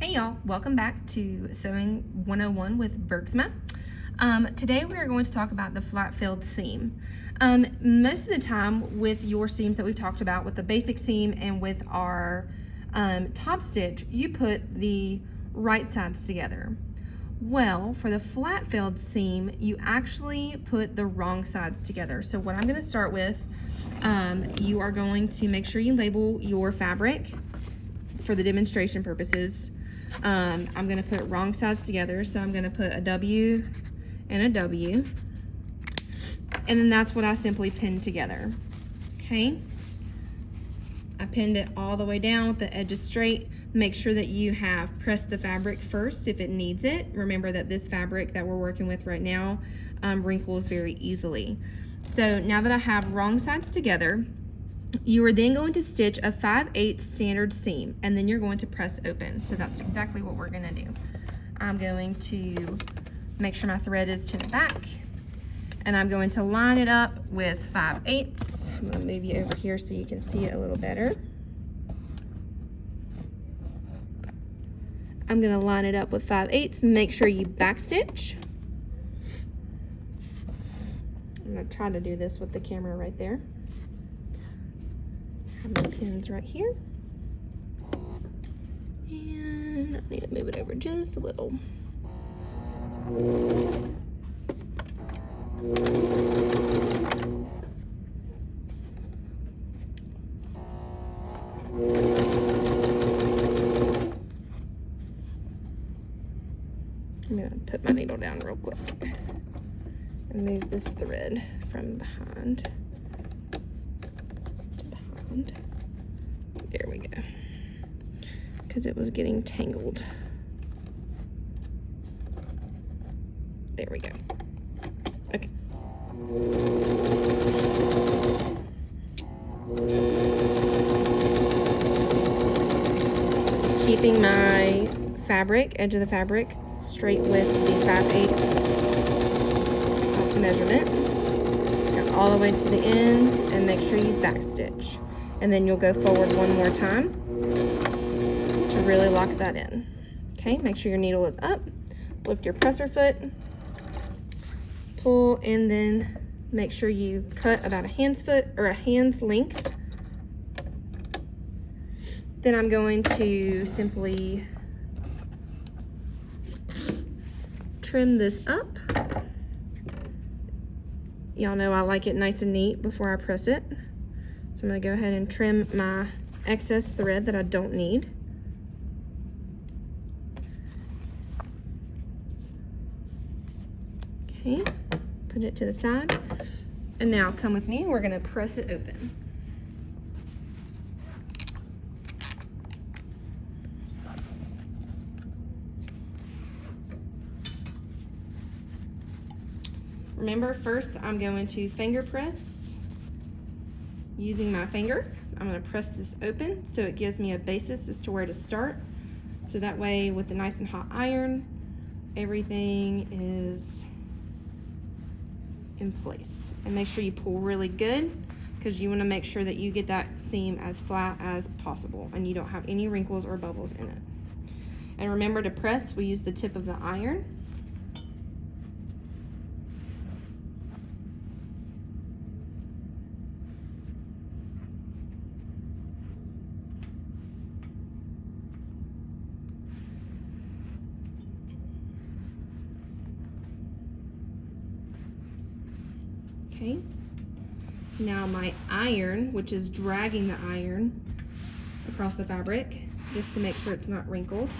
Hey y'all, welcome back to Sewing 101 with Bergsma. Today we are going to talk about the flat-filled seam. Most of the time with your seams that we've talked about, with the basic seam and with our top stitch, you put the right sides together. Well, for the flat-filled seam, you actually put the wrong sides together. So what I'm going to start with, you are going to make sure you label your fabric for the demonstration purposes. I'm going to put wrong sides together, so I'm going to put a W and a W, and then that's what I simply pinned together. Okay, I pinned it all the way down with the edges straight. Make sure that you have pressed the fabric first if it needs it. Remember that this fabric that we're working with right now wrinkles very easily. So now that I have wrong sides together, you are then going to stitch a 5/8 standard seam, and then you're going to press open. So that's exactly what we're going to do. I'm going to make sure my thread is to the back, and I'm going to line it up with 5/8. I'm going to move you over here so you can see it a little better. I'm going to line it up with 5/8 and make sure you backstitch. I'm going to try to do this with the camera right there. Have my pins right here, and I need to move it over just a little. I'm gonna put my needle down real quick and move this thread from behind. There we go, because it was getting tangled. There we go. Okay. Keeping my fabric, edge of the fabric, straight with the 5/8 off measurement. Go all the way to the end and make sure you backstitch. And then you'll go forward one more time to really lock that in. Okay, make sure your needle is up. Lift your presser foot, pull, and then make sure you cut about a hand's foot or a hand's length. Then I'm going to simply trim this up. Y'all know I like it nice and neat before I press it. So I'm going to go ahead and trim my excess thread that I don't need. Okay, put it to the side. And now come with me, we're going to press it open. Remember, first I'm going to finger press using my finger. I'm going to press this open so it gives me a basis as to where to start. So that way, with the nice and hot iron, everything is in place. And make sure you pull really good, because you want to make sure that you get that seam as flat as possible and you don't have any wrinkles or bubbles in it. And remember to press, we use the tip of the iron. Okay, now my iron, which is dragging the iron across the fabric just to make sure it's not wrinkled.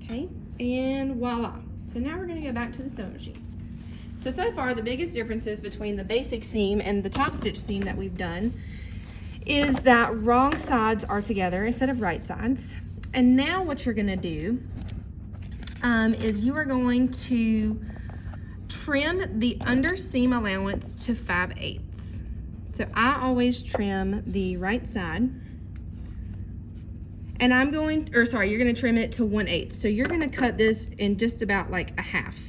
Okay, and voila. So now we're going to go back to the sewing machine. So far the biggest differences between the basic seam and the top stitch seam that we've done is that wrong sides are together instead of right sides. And now what you're going to do is you are going to trim the under seam allowance to 5/8. So I always trim the right side, and you're going to trim it to 1/8. So you're going to cut this in just about like a half.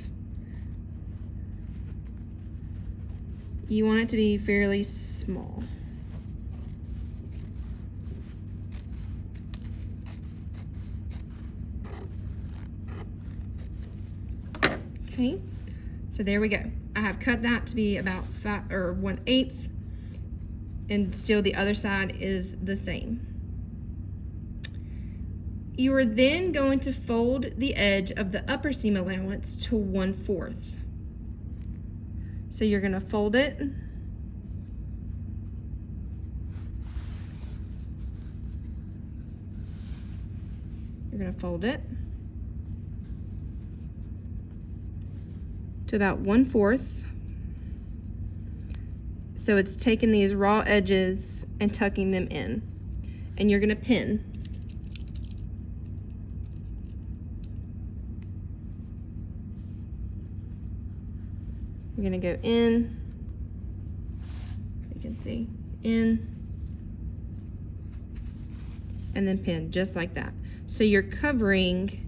You want it to be fairly small. Okay, so there we go. I have cut that to be about 1/8, and still the other side is the same. You are then going to fold the edge of the upper seam allowance to 1/4. So you're going to fold it. You're going to fold it to about 1/4. So it's taking these raw edges and tucking them in. And you're going to pin. You're going to go in, you can see, in, and then pin, just like that. So you're covering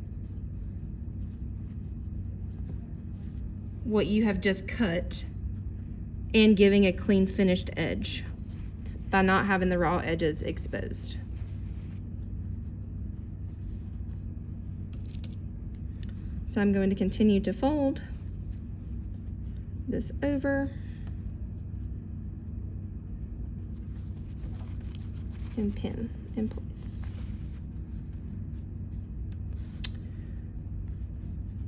what you have just cut and giving a clean finished edge by not having the raw edges exposed. So I'm going to continue to fold this over and pin in place.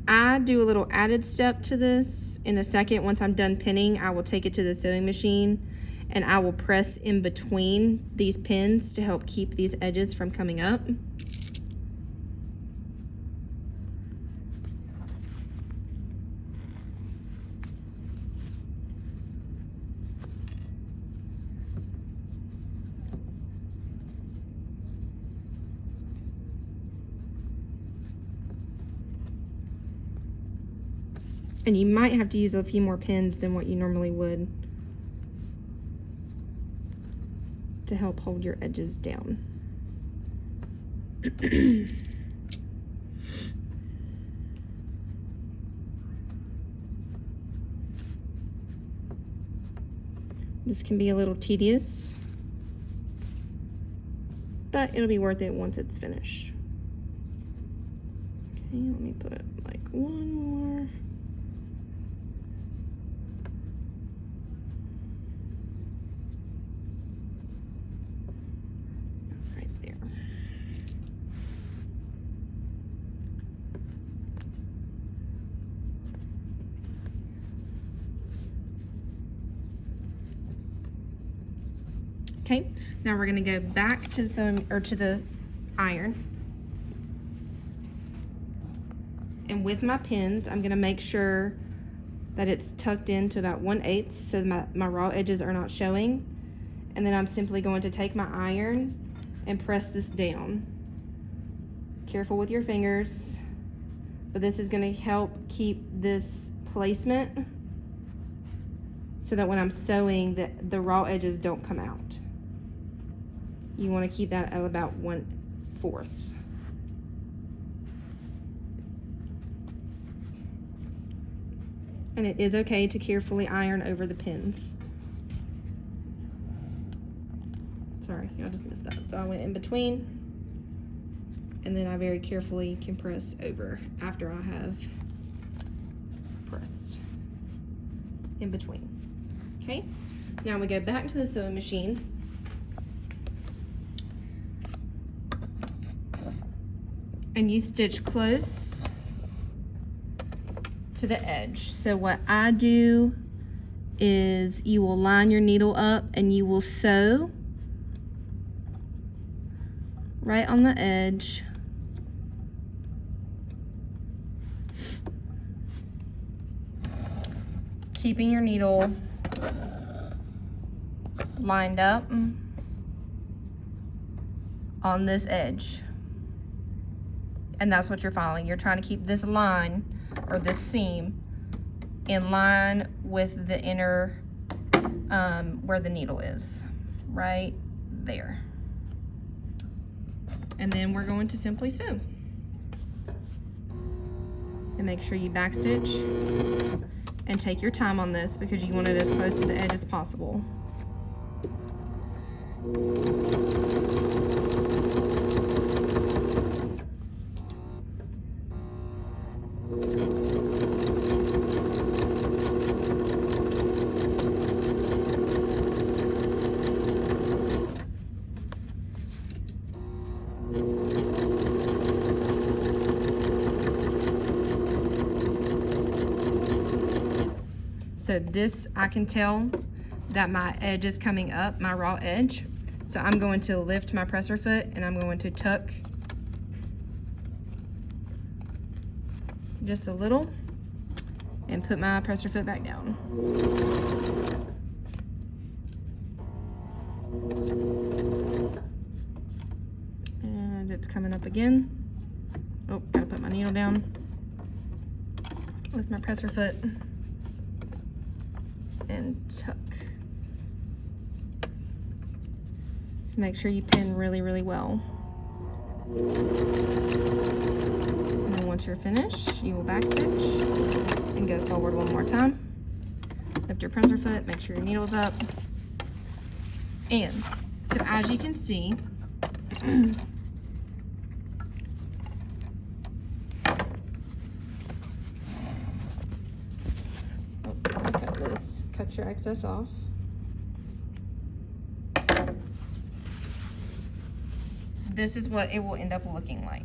I do a little added step to this in a second. Once I'm done pinning, I will take it to the sewing machine and I will press in between these pins to help keep these edges from coming up. And you might have to use a few more pins than what you normally would to help hold your edges down. This can be a little tedious, but it'll be worth it once it's finished. Okay, let me put like one more. Okay, now we're gonna go back to the sewing or to the iron. And with my pins, I'm gonna make sure that it's tucked into about 1/8 so my raw edges are not showing. And then I'm simply going to take my iron and press this down. Careful with your fingers, but this is gonna help keep this placement so that when I'm sewing, the raw edges don't come out. You want to keep that at about 1/4. And it is okay to carefully iron over the pins. Sorry, I just missed that. So I went in between, and then I very carefully can press over after I have pressed in between. Okay, now we go back to the sewing machine. And you stitch close to the edge. So what I do is you will line your needle up and you will sew right on the edge. Keeping your needle lined up on this edge. And that's what you're following. You're trying to keep this line or this seam in line with the inner where the needle is, right there. And then we're going to simply sew. And make sure you backstitch and take your time on this because you want it as close to the edge as possible. So this, I can tell that my edge is coming up, my raw edge. So I'm going to lift my presser foot and I'm going to tuck just a little and put my presser foot back down. And it's coming up again. Oh, gotta put my needle down. Lift my presser foot and tuck. Just make sure you pin really, really well. And then once you're finished, you will backstitch and go forward one more time. Lift your presser foot, make sure your needle's up. And so as you can see, cut your excess off. This is what it will end up looking like.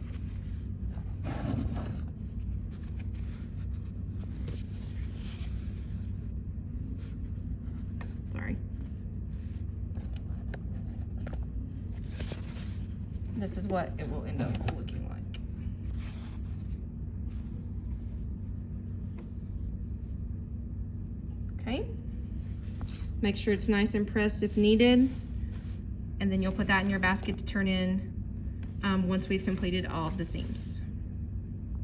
Sorry. This is what it will end up looking like. Okay. Make sure it's nice and pressed if needed. And then you'll put that in your basket to turn in once we've completed all of the seams.